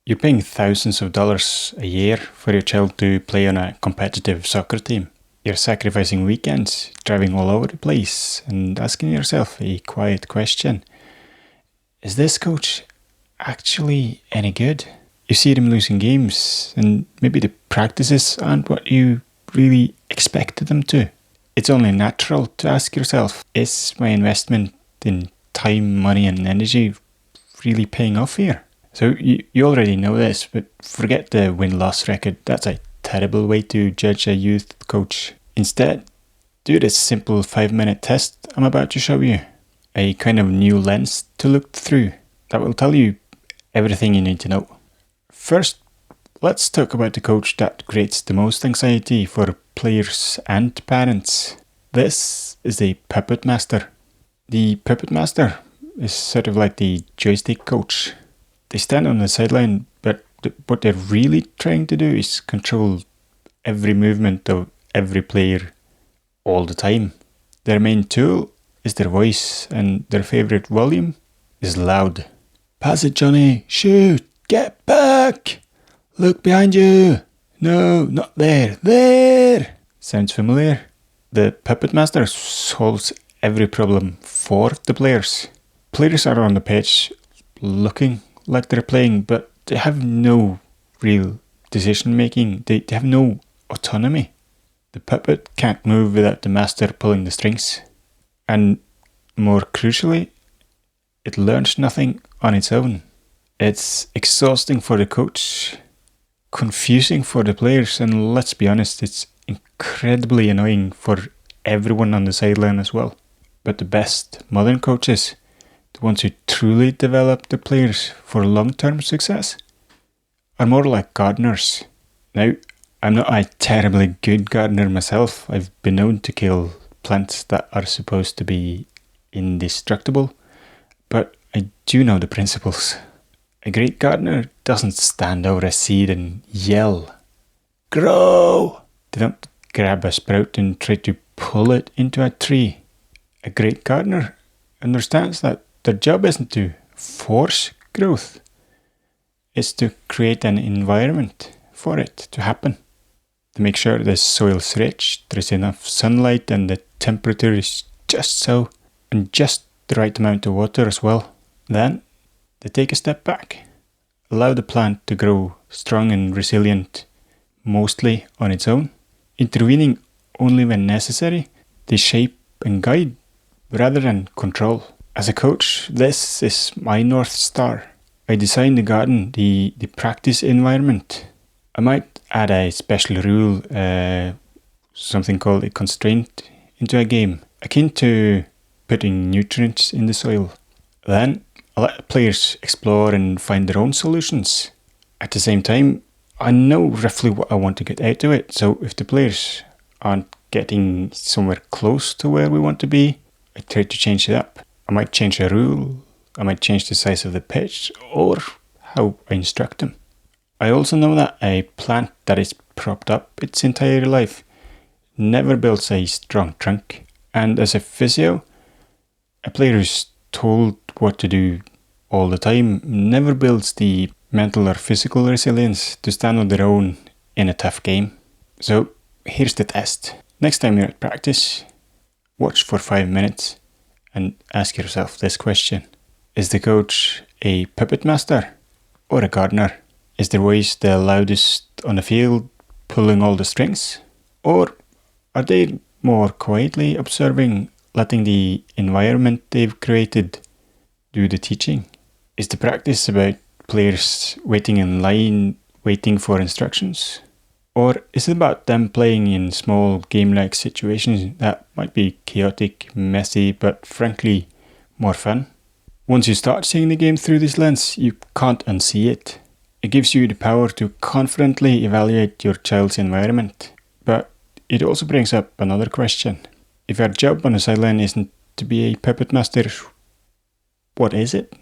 You're paying thousands of dollars a year for your child to play on a competitive soccer team. You're sacrificing weekends, driving all over the place, and asking yourself a quiet question. Is this coach actually any good? You see them losing games, and maybe the practices aren't what you really expected them to. It's only natural to ask yourself, is my investment in time, money, and energy really paying off here? So you already know this, but forget the win-loss record. That's a terrible way to judge a youth coach. Instead, do this simple 5-minute test I'm about to show you. A kind of new lens to look through that will tell you everything you need to know. First, let's talk about the coach that creates the most anxiety for players and parents. This is the puppet master. The puppet master is sort of like the joystick coach. They stand on the sideline, but what they're really trying to do is control every movement of every player all the time. Their main tool is their voice, and their favorite volume is loud. Pass it, Johnny. Shoot. Get back. Look behind you. No, not there. There. Sounds familiar? The puppet master solves every problem for the players. Players are on the pitch looking like they're playing, but they have no real decision making. They have no autonomy. The puppet can't move without the master pulling the strings. And more crucially, it learns nothing on its own. It's exhausting for the coach, confusing for the players, and let's be honest, it's incredibly annoying for everyone on the sideline as well. But the best modern coaches, the ones who truly develop the players for long-term success, are more like gardeners. Now, I'm not a terribly good gardener myself. I've been known to kill plants that are supposed to be indestructible, but I do know the principles. A great gardener doesn't stand over a seed and yell, "Grow!" They don't grab a sprout and try to pull it into a tree. A great gardener understands that their job isn't to force growth. It's to create an environment for it to happen. To make sure the soil's rich, there's enough sunlight, and the temperature is just so, and just the right amount of water as well. Then they take a step back. Allow the plant to grow strong and resilient, mostly on its own. Intervening only when necessary, they shape and guide rather than control. As a coach, this is my North Star. I design the garden, the practice environment. I might add a special rule, something called a constraint, into a game, akin to putting nutrients in the soil. Then I let the players explore and find their own solutions. At the same time, I know roughly what I want to get out of it, so if the players aren't getting somewhere close to where we want to be, I try to change it up. I might change a rule, I might change the size of the pitch, or how I instruct them. I also know that a plant that is propped up its entire life never builds a strong trunk. And as a physio, a player who's told what to do all the time never builds the mental or physical resilience to stand on their own in a tough game. So here's the test. Next time you're at practice, watch for 5 minutes and ask yourself this question. Is the coach a puppet master or a gardener? Is their voice the loudest on the field, pulling all the strings? Or are they more quietly observing, letting the environment they've created do the teaching? Is the practice about players waiting in line, waiting for instructions? Or is it about them playing in small game-like situations that might be chaotic, messy, but frankly more fun? Once you start seeing the game through this lens, you can't unsee it. It gives you the power to confidently evaluate your child's environment. But it also brings up another question. If your job on the sideline isn't to be a puppet master, what is it?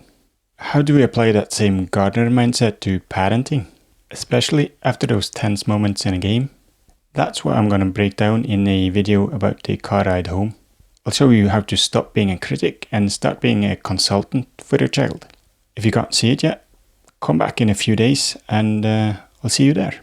How do we apply that same gardener mindset to parenting, especially after those tense moments in a game? That's what I'm going to break down in a video about the car ride home. I'll show you how to stop being a critic and start being a consultant for your child. If you can't see it yet, come back in a few days and I'll see you there.